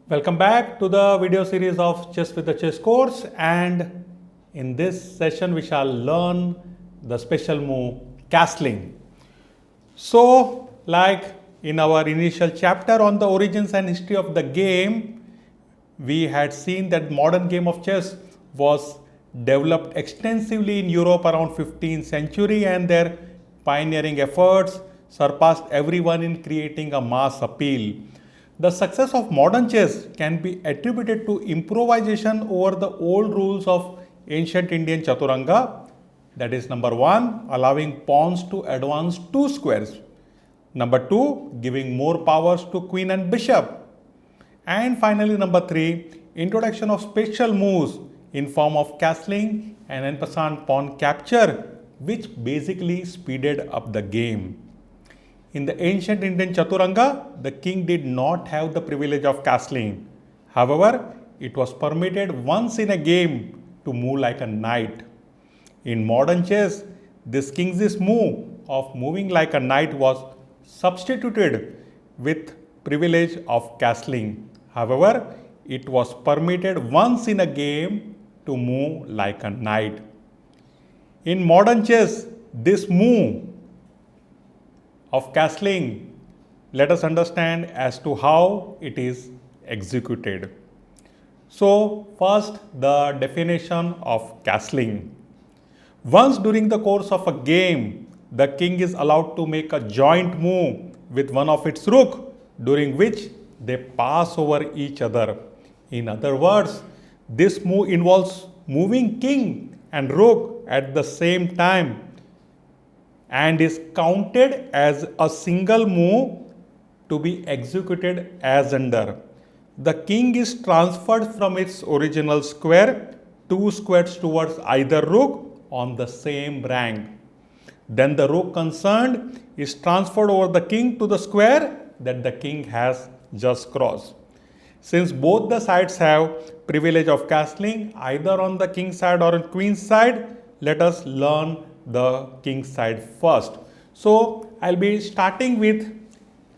Welcome back to the video series of Chess with the Chess course, and in this session we shall learn the special move castling. So, like in our initial chapter on the origins and history of the game, we had seen that modern game of chess was developed extensively in Europe around 15th century, and their pioneering efforts surpassed everyone in creating a mass appeal. The success of modern chess can be attributed to improvisation over the old rules of ancient Indian Chaturanga. That is, number one, allowing pawns to advance two squares. Number two, giving more powers to queen and bishop. And finally, number three, introduction of special moves in form of castling and en passant pawn capture, which basically speeded up the game. In the ancient Indian Chaturanga, the king did not have the privilege of castling. However, it was permitted once in a game to move like a knight. In modern chess, this king's move of moving like a knight was substituted with privilege of castling. However, it was permitted once in a game to move like a knight. In modern chess, this move of castling, let us understand as to how it is executed. So, first the definition of castling. Once during the course of a game, the king is allowed to make a joint move with one of its rook, during which they pass over each other. In other words, this move involves moving king and rook at the same time and is counted as a single move to be executed as under. The king is transferred from its original square, two squares towards either rook on the same rank. Then the rook concerned is transferred over the king to the square that the king has just crossed. Since both the sides have privilege of castling either on the king's side or on queen's side, let us learn the king's side first. So, I'll be starting with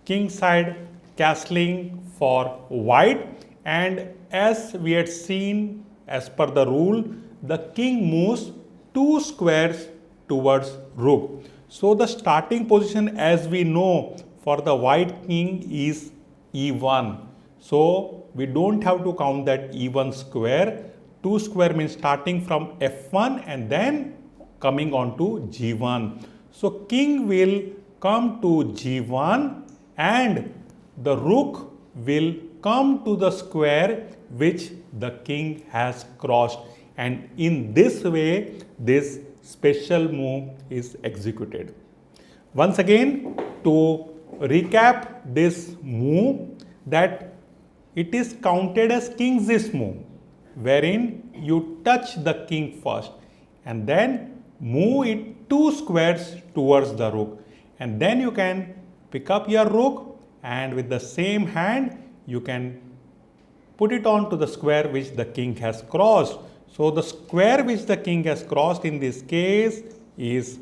king's side castling for white, and as we had seen as per the rule, the king moves two squares towards rook. So, the starting position as we know for the white king is e1. So, we don't have to count that e1 square. 2 square means starting from f1 and then coming on to g1. So, king will come to g1 and the rook will come to the square which the king has crossed, and in this way this special move is executed. Once again, to recap this move, that it is counted as king's move, wherein you touch the king first and then move it two squares towards the rook, and then you can pick up your rook and with the same hand you can put it on to the square which the king has crossed. So, the square which the king has crossed in this case is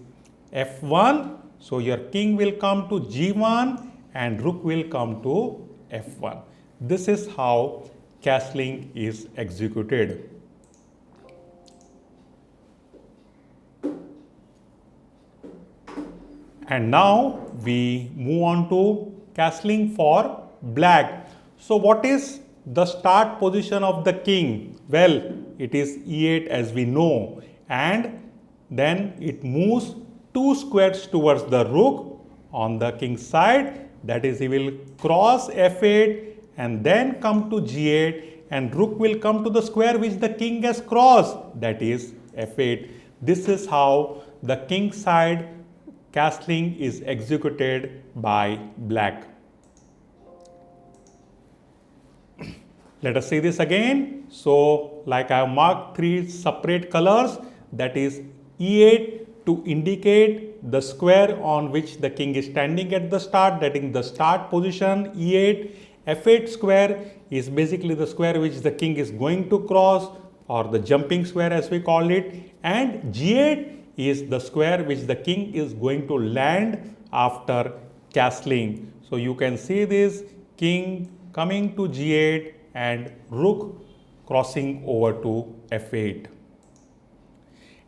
f1. So, your king will come to g1 and rook will come to f1. This is how castling is executed. And now we move on to castling for black. So, what is the start position of the king? Well, it is e8 as we know, and then it moves two squares towards the rook on the king's side. That is, he will cross f8 and then come to g8, and rook will come to the square which the king has crossed, that is f8. This is how the king side castling is executed by black. Let us see this again. So, like I have marked three separate colors, that is e8 to indicate the square on which the king is standing at the start, that is the start position e8. f8 square is basically the square which the king is going to cross, or the jumping square as we call it, and g8 is the square which the king is going to land after castling. So, you can see this king coming to g8 and rook crossing over to f8.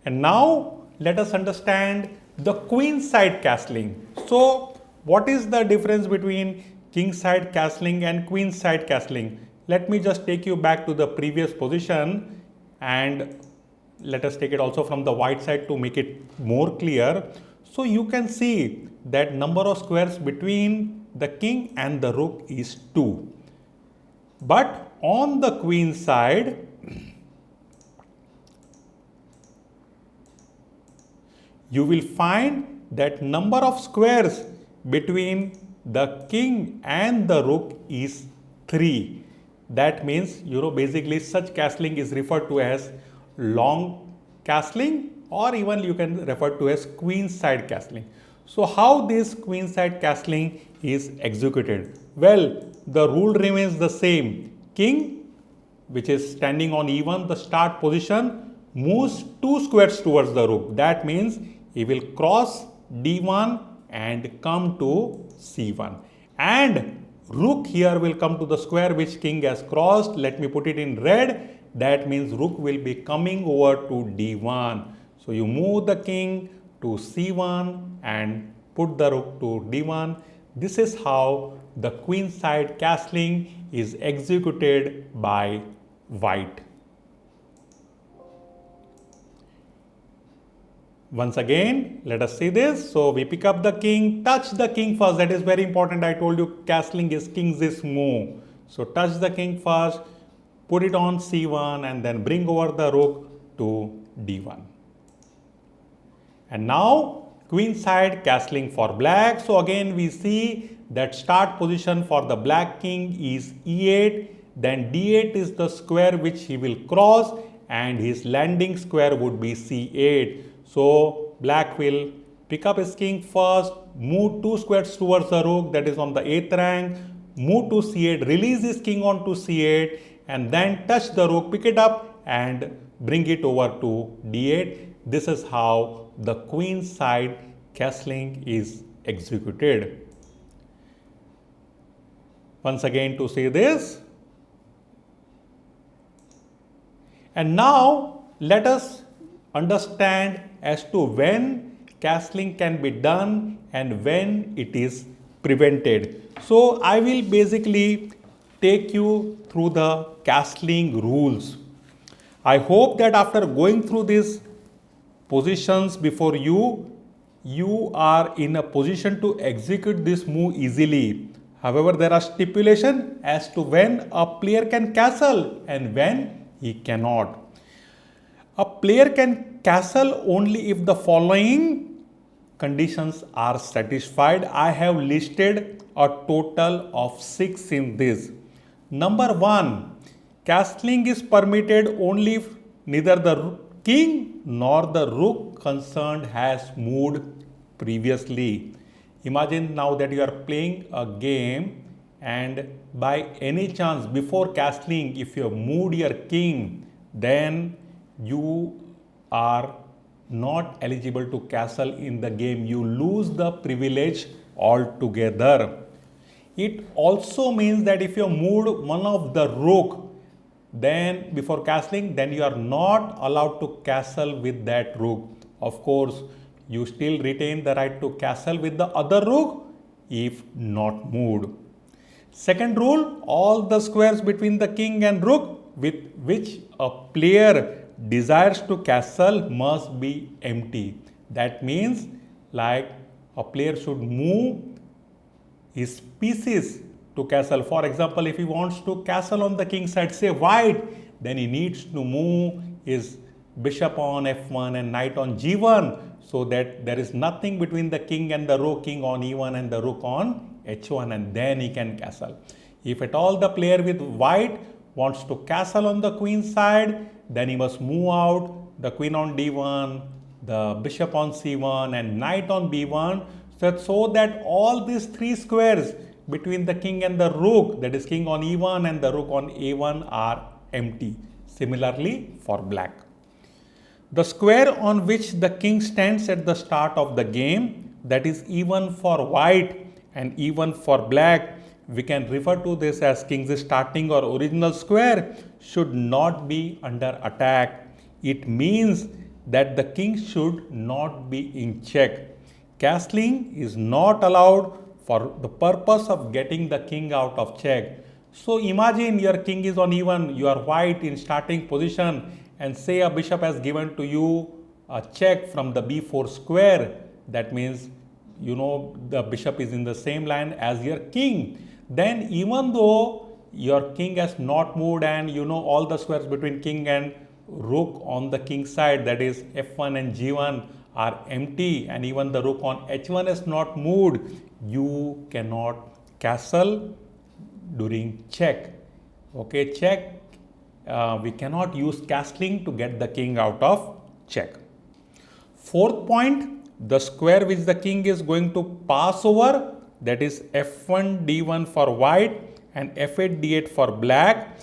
And now let us understand the queen side castling. So what is the difference between king side castling and queen side castling? Let me just take you back to the previous position, and let us take it also from the white side to make it more clear. So you can see that number of squares between the king and the rook is 2. But on the queen side, you will find that number of squares between the king and the rook is 3. That means, basically such castling is referred to as long castling, or even you can refer to as queen side castling. So how this queen side castling is executed? Well, the rule remains the same. King, which is standing on e1, the start position, moves 2 squares towards the rook. That means he will cross d1 and come to c1. And rook here will come to the square which king has crossed. Let me put it in red. That means rook will be coming over to d1. So you move the king to c1 and put the rook to d1. This is how the queen side castling is executed by white. Once again, let us see this. So we pick up the king, touch the king first. That is very important. I told you castling is king's this move. So touch the king first, put it on c1 and then bring over the rook to d1. And now queen side castling for black. So again we see that start position for the black king is e8. Then d8 is the square which he will cross, and his landing square would be c8. So black will pick up his king first, move 2 squares towards the rook, that is on the 8th rank, move to c8, release his king onto c8, and then touch the rook, pick it up and bring it over to d8. This is how the queen side castling is executed. Once again to see this. And now let us understand as to when castling can be done and when it is prevented. So I will basically take you through the castling rules. I hope that after going through these positions before you, you are in a position to execute this move easily. However, there are stipulations as to when a player can castle and when he cannot. A player can castle only if the following conditions are satisfied. I have listed a total of 6 in this. Number 1, castling is permitted only if neither the king nor the rook concerned has moved previously. Imagine now that you are playing a game and by any chance before castling, if you have moved your king, then you are not eligible to castle in the game. You lose the privilege altogether. It also means that if you moved one of the rook, then before castling, then you are not allowed to castle with that rook. Of course, you still retain the right to castle with the other rook if not moved. Second rule, all the squares between the king and rook with which a player desires to castle must be empty. That means like a player should move his pieces to castle. For example, if he wants to castle on the king side, say white, then he needs to move his bishop on f1 and knight on g1, so that there is nothing between the king and the rook, king on e1 and the rook on h1, and then he can castle. If at all the player with white wants to castle on the queen side, then he must move out the queen on d1, the bishop on c1 and knight on b1, so that all these 3 squares between the king and the rook, that is king on e1 and the rook on a1, are empty. Similarly for black. The square on which the king stands at the start of the game, that is e1 for white and e1 for black, we can refer to this as king's starting or original square should not be under attack. It means that the king should not be in check. Castling is not allowed for the purpose of getting the king out of check. So imagine your king is on e1, you are white in starting position, and say a bishop has given to you a check from the b4 square. That means the bishop is in the same line as your king. Then even though your king has not moved and all the squares between king and rook on the king side, that is f1 and g1, are empty, and even the rook on h1 is not moved, you cannot castle during check. Okay, check, we cannot use castling to get the king out of check. Fourth point, the square which the king is going to pass over, that is f1 d1 for white and f8 d8 for black,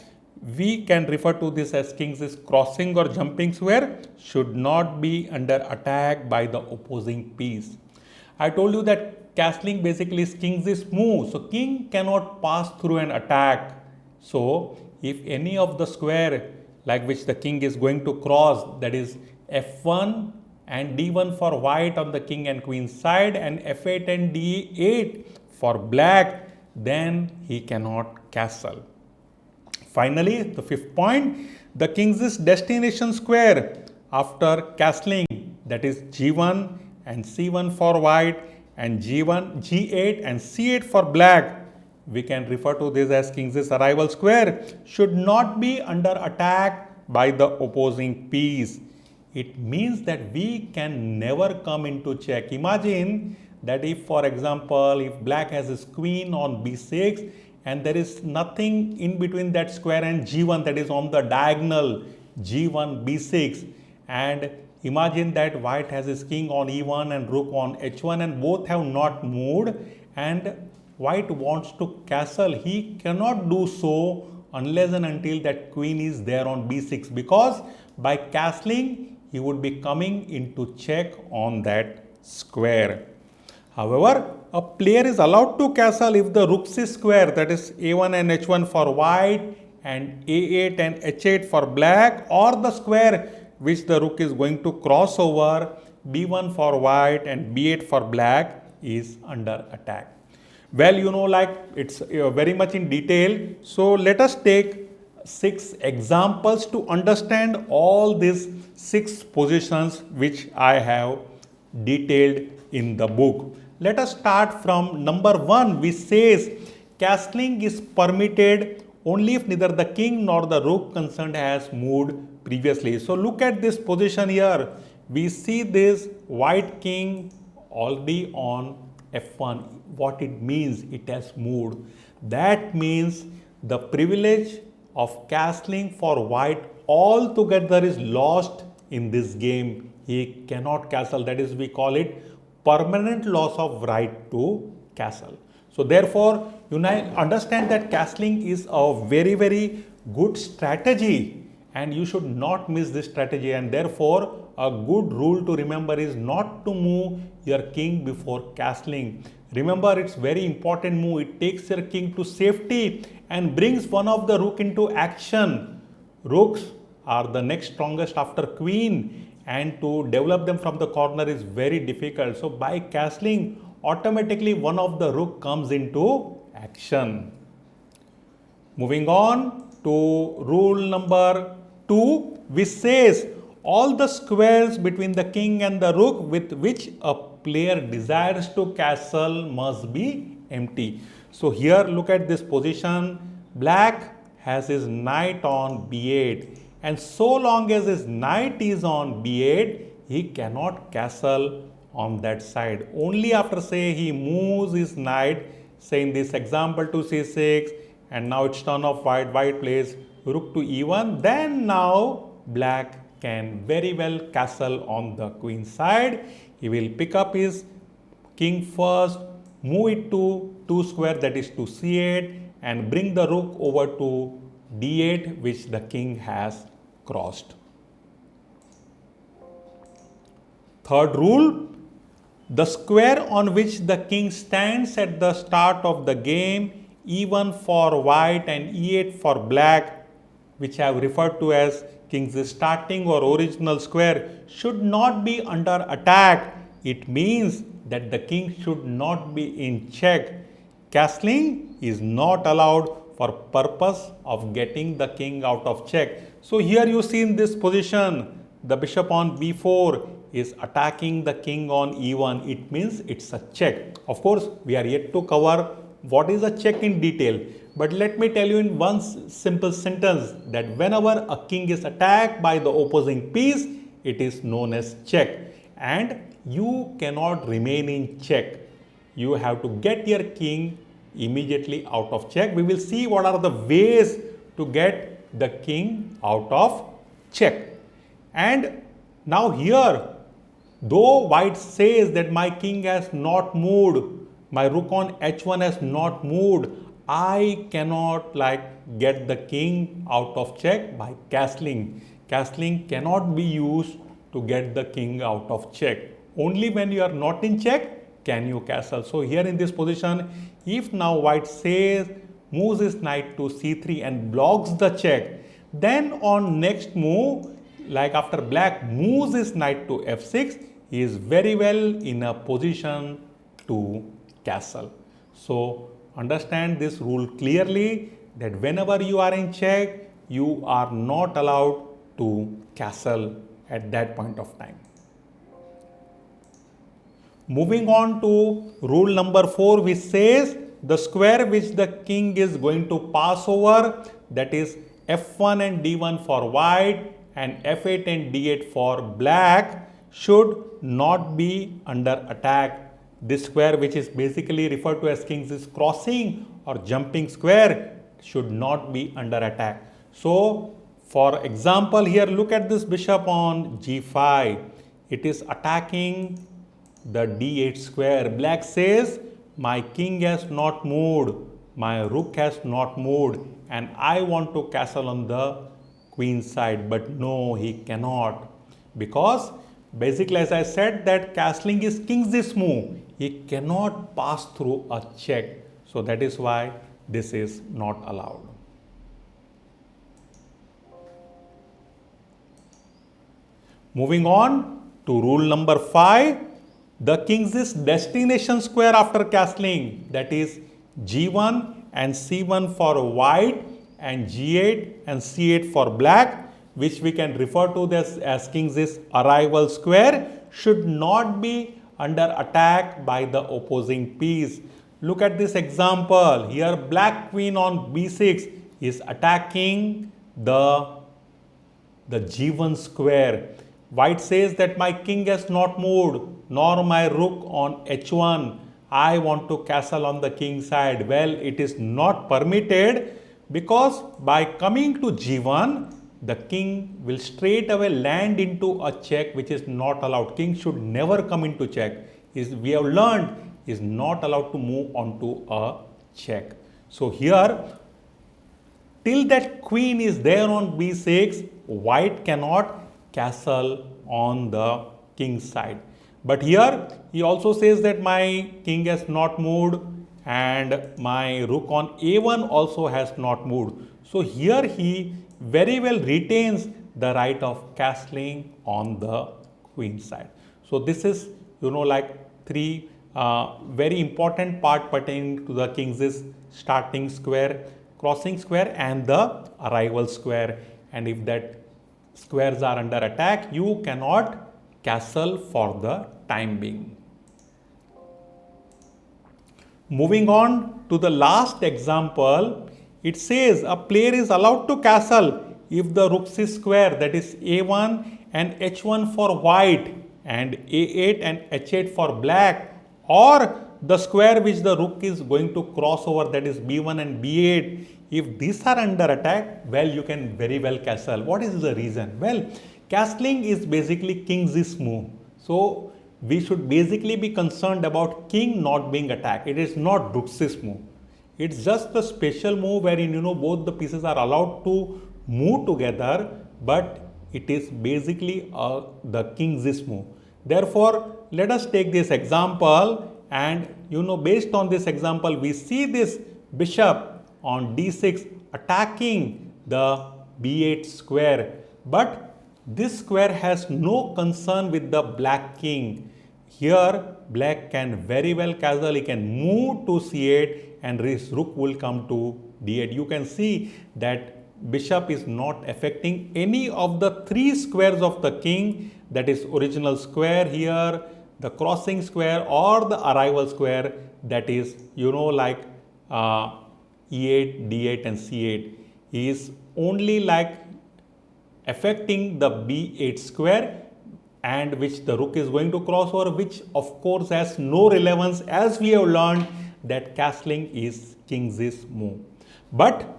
we can refer to this as king's crossing or jumping square, should not be under attack by the opposing piece. I told you that castling basically is king's move, so king cannot pass through an attack. So if any of the square like which the king is going to cross, that is f1 and d1 for white on the king and queen side and f8 and d8 for black, then he cannot castle. Finally, the fifth point, the king's destination square after castling, that is g1 and c1 for white and g1, g8 and c8 for black, we can refer to this as king's arrival square, should not be under attack by the opposing piece. It means that we can never come into check. Imagine that if, for example, if black has his queen on b6 and there is nothing in between that square and g1, that is on the diagonal g1 b6, and imagine that white has his king on e1 and rook on h1 and both have not moved, and white wants to castle. He cannot do so unless and until that queen is there on b6, because by castling he would be coming into check on that square. However, a player is allowed to castle if the rooks is square, that is a1 and h1 for white and a8 and h8 for black, or the square which the rook is going to cross over, b1 for white and b8 for black, is under attack. Well, like it's very much in detail. So let us take 6 examples to understand all these 6 positions which I have detailed in the book. Let us start from number 1, which says castling is permitted only if neither the king nor the rook concerned has moved previously. So look at this position here. We see this white king already on f1. What it means? It has moved. That means the privilege of castling for white altogether is lost in this game. He cannot castle. That is, we call it permanent loss of right to castle. So therefore, understand that castling is a very, very good strategy and you should not miss this strategy, and therefore a good rule to remember is not to move your king before castling. Remember, it's very important move. It takes your king to safety and brings one of the rook into action. Rooks are the next strongest after queen, and to develop them from the corner is very difficult. So by castling, automatically one of the rook comes into action. Moving on to rule number 2, which says all the squares between the king and the rook with which a player desires to castle must be empty. So here look at this position. Black has his knight on b8, and so long as his knight is on b8, he cannot castle on that side. Only after, say, he moves his knight, say in this example to c6, and now it's turn of white, white plays rook to e1, then now black can very well castle on the queen side. He will pick up his king first, move it to 2 square, that is to c8, and bring the rook over to d8, which the king has crossed. Third rule, the square on which the king stands at the start of the game e1 for white and e8 for black, which I have referred to as king's starting or original square, should not be under attack. It means that the king should not be in check. Castling is not allowed for purpose of getting the king out of check. So here you see in this position, the bishop on b4 is attacking the king on e1. It means it's a check. Of course, we are yet to cover what is a check in detail. But let me tell you in one simple sentence that whenever a king is attacked by the opposing piece, it is known as check. And you cannot remain in check. You have to get your king immediately out of check. We will see what are the ways to get the king out of check. And now here, though white says that my king has not moved, my rook on h1 has not moved, I cannot get the king out of check by castling. Castling cannot be used to get the king out of check. Only when you are not in check can you castle. So here in this position, if now white says moves his knight to c3 and blocks the check, then on next move, like after black moves his knight to f6, he is very well in a position to castle. So understand this rule clearly, that whenever you are in check, you are not allowed to castle at that point of time. Moving on to rule number 4, which says the square which the king is going to pass over, that is f1 and d1 for white and f8 and d8 for black, should not be under attack. This square, which is basically referred to as king's crossing or jumping square, should not be under attack. So for example, here look at this bishop on g5. It is attacking the d8 square. Black says my king has not moved, my rook has not moved, and I want to castle on the queen side. But no, he cannot, because basically, as I said, that castling is king's move. He cannot pass through a check. So that is why this is not allowed. Moving on to rule number 5, the king's destination square after castling, that is g1 and c1 for white and g8 and c8 for black, which we can refer to this as king's arrival square, should not be under attack by the opposing piece. Look at this example. Here black queen on b6 is attacking the g1 square. White says that my king has not moved, nor my rook on h1. I want to castle on the king side. Well, it is not permitted, because by coming to g1, the king will straight away land into a check, which is not allowed. King should never come into check. We have learned is not allowed to move onto a check. So here, till that queen is there on b6, white cannot castle on the king's side. But here he also says that my king has not moved and my rook on a1 also has not moved. So here he very well retains the right of castling on the queen side. So this is, three very important part pertaining to the king's starting square, crossing square and the arrival square. And if that squares are under attack, you cannot castle for the time being. Moving on to the last example, it says a player is allowed to castle if the rooks is square, that is a1 and h1 for white and a8 and h8 for black, or the square which the rook is going to cross over, that is b1 and b8. If these are under attack, well, you can very well castle. What is the reason? Well, castling is basically king's move. So we should basically be concerned about king not being attacked. It is not rook's move. It's just the special move wherein both the pieces are allowed to move together, but it is basically the king's move. Therefore, let us take this example, and based on this example, we see this bishop on d6 attacking the b8 square, but this square has no concern with the black king. Here black can very well castle, he can move to c8 and his rook will come to d8. You can see that bishop is not affecting any of the three squares of the king, that is original square here, the crossing square or the arrival square, that is like e8, d8 and c8. He is only like affecting the b8 square, and which the rook is going to cross over, which of course has no relevance, as we have learned that castling is king's move. But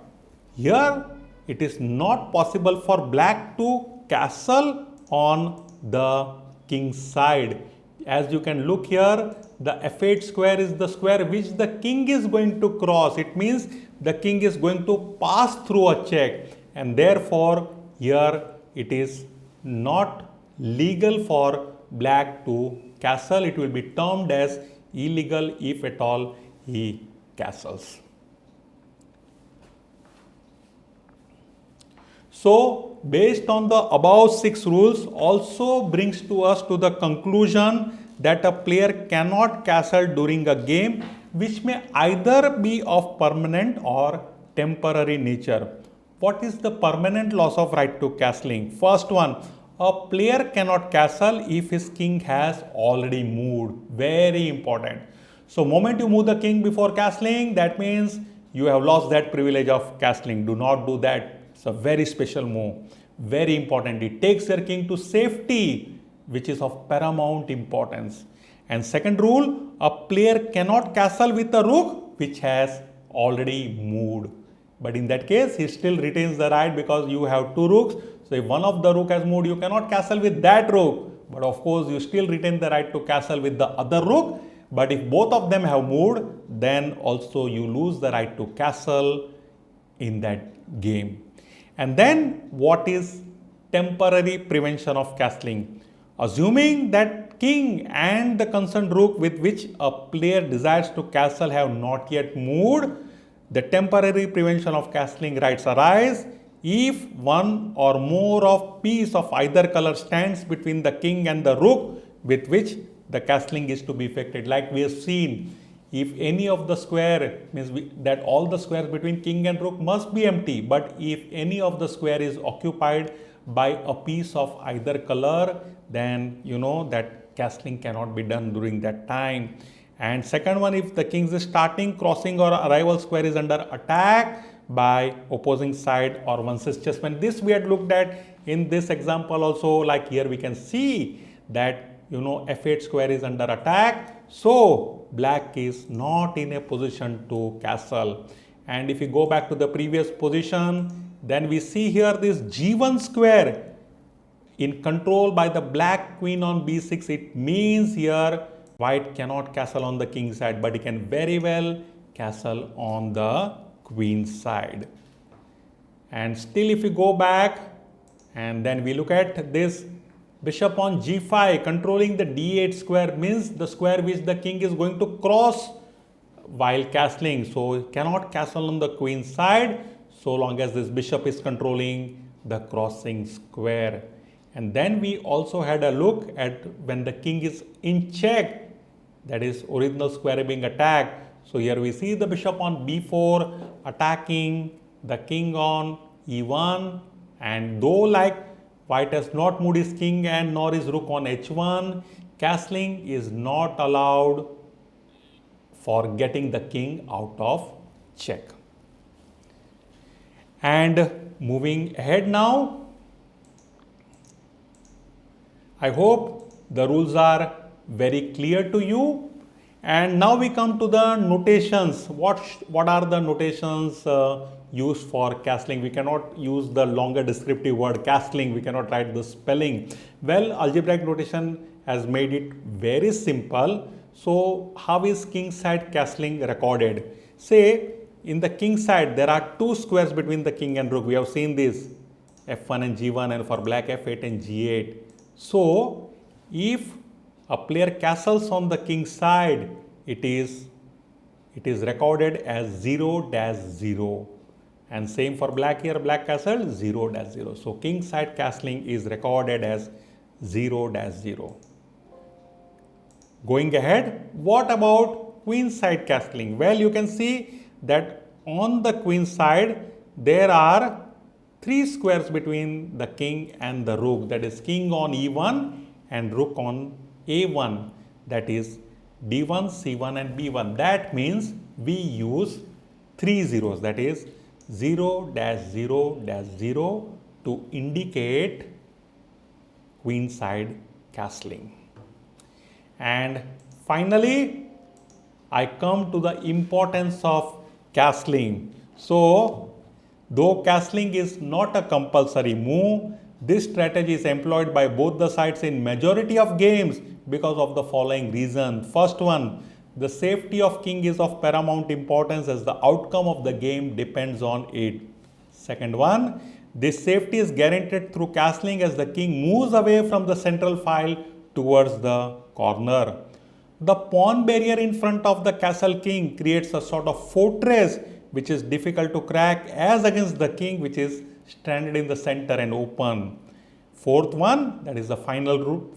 here it is not possible for black to castle on the king's side. As you can look here, the f8 square is the square which the king is going to cross. It means the king is going to pass through a check, and therefore here it is not legal for black to castle. It will be termed as illegal if at all he castles. So based on the above 6 rules also brings to us to the conclusion that a player cannot castle during a game which may either be of permanent or temporary nature. What is the permanent loss of right to castling? First one, a player cannot castle if his king has already moved. Very important. So moment you move the king before castling, that means you have lost that privilege of castling. Do not do that. It's a very special move. Very important. It takes your king to safety, which is of paramount importance. And second rule, a player cannot castle with a rook which has already moved. But in that case, he still retains the right because you have two rooks. So if one of the rook has moved, you cannot castle with that rook. But of course, you still retain the right to castle with the other rook. But if both of them have moved, then also you lose the right to castle in that game. And then what is temporary prevention of castling? Assuming that king and the concerned rook with which a player desires to castle have not yet moved, the temporary prevention of castling rights arise if one or more of piece of either color stands between the king and the rook with which the castling is to be effected. Like we have seen, if any of the square means that all the squares between king and rook must be empty, but if any of the square is occupied by a piece of either color, then that castling cannot be done during that time. And second one, if the king's starting, crossing or arrival square is under attack by opposing side or one's chessman. This we had looked at in this example also. Like here we can see that f8 square is under attack. So black is not in a position to castle. And if you go back to the previous position, then we see here this g1 square in control by the black queen on b6. It means here white cannot castle on the king's side, but he can very well castle on the queen's side. And still if we go back and then we look at this bishop on g5 controlling the d8 square, means the square which the king is going to cross while castling. So he cannot castle on the queen's side so long as this bishop is controlling the crossing square. And then we also had a look at when the king is in check, that is original square being attacked. So here we see the bishop on b4 attacking the king on e1, and though like white has not moved his king and nor his rook on h1, castling is not allowed for getting the king out of check. And moving ahead now, I hope the rules are very clear to you. And now we come to the notations. What are the notations used for castling? We cannot use the longer descriptive word castling. We cannot write the spelling. Well, algebraic notation has made it very simple. So how is king side castling recorded? Say in the king side there are two squares between the king and rook. We have seen this, f1 and g1, and for black f8 and g8. So if a player castles on the king's side, it is it is recorded as 0-0. And same for black here, black castle 0-0. So king side castling is recorded as 0-0. Going ahead, what about queen side castling? Well, you can see that on the queen side there are 3 squares between the king and the rook, that is king on e1 and rook on a1, that is d1, c1 and b1. That means we use 3 zeros, that is 0-0-0 to indicate queen side castling. And finally, I come to the importance of castling. So, though castling is not a compulsory move, this strategy is employed by both the sides in majority of games because of the following reason. First one, the safety of king is of paramount importance as the outcome of the game depends on it. Second one, this safety is guaranteed through castling as the king moves away from the central file towards the corner. The pawn barrier in front of the castle king creates a sort of fortress which is difficult to crack as against the king which is stranded in the center and open. Fourth one, that is the final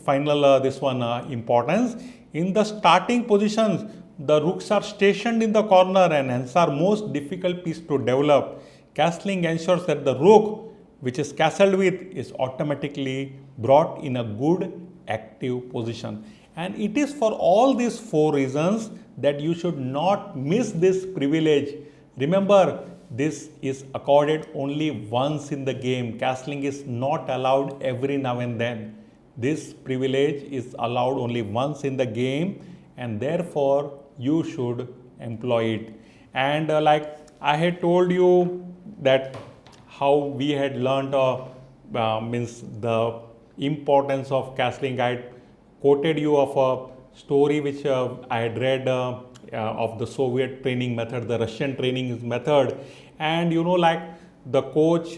importance. In the starting positions, the rooks are stationed in the corner and hence are most difficult piece to develop. Castling ensures that the rook which is castled with is automatically brought in a good active position. And it is for all these 4 reasons that you should not miss this privilege. Remember, this is accorded only once in the game. Castling is not allowed every now and then. This privilege is allowed only once in the game and therefore you should employ it. And like I had told you that how we had learned means the importance of castling. I quoted you of a story which I had read of the Soviet training method, the Russian training method, and like the coach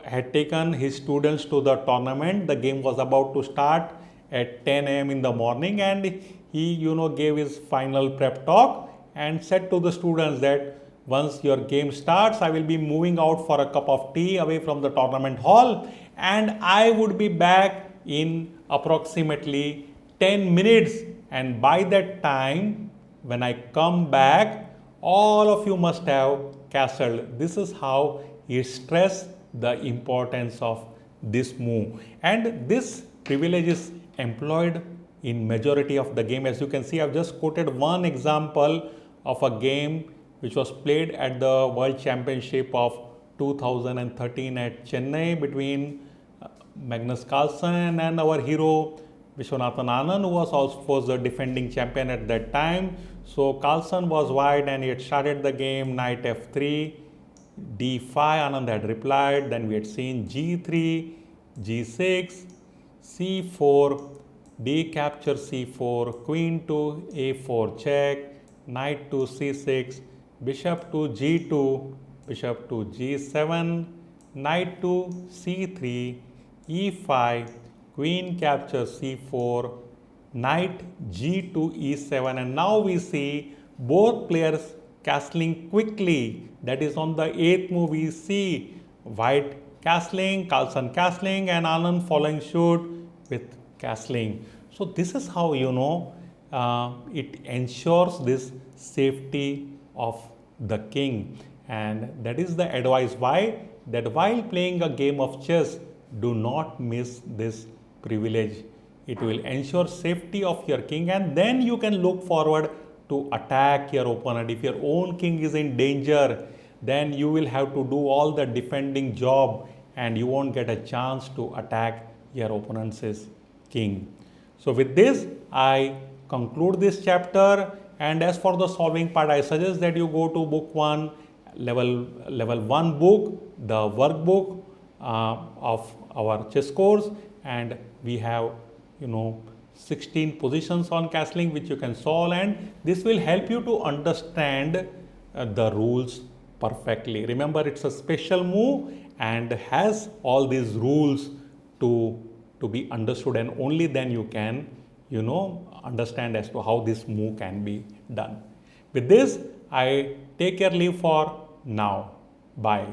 had taken his students to the tournament. The game was about to start at 10 a.m. in the morning, and he gave his final prep talk and said to the students that once your game starts, I will be moving out for a cup of tea away from the tournament hall, and I would be back in approximately 10 minutes, and by that time when I come back, all of you must have castled. This is how he stressed the importance of this move, and this privilege is employed in majority of the game. As you can see, I have just quoted one example of a game which was played at the World Championship of 2013 at Chennai between Magnus Carlsen and our hero Vishwanathan Anand, who was also the defending champion at that time. So Carlsen was wide and he had started the game, knight f3, d5, Anand had replied, then we had seen g3, g6, c4, d capture c4, queen to a4 check, knight to c6, bishop to g2, bishop to g7, knight to c3, e5, queen captures c4, knight g2 e7, and now we see both players castling quickly. That is, on the 8th move we see white castling, Carlsen castling, and Anand following suit with castling. So this is how it ensures this safety of the king, and that is the advice why that while playing a game of chess, do not miss this privilege. It will ensure safety of your king, and then you can look forward to attack your opponent. If your own king is in danger, then you will have to do all the defending job and you won't get a chance to attack your opponent's king. So with this, I conclude this chapter, and as for the solving part, I suggest that you go to book 1, level 1 book, the workbook of our chess course, and we have 16 positions on castling which you can solve, and this will help you to understand the rules perfectly. Remember, it's a special move and has all these rules to be understood, and only then you can understand as to how this move can be done. With this, I take your leave for now. Bye.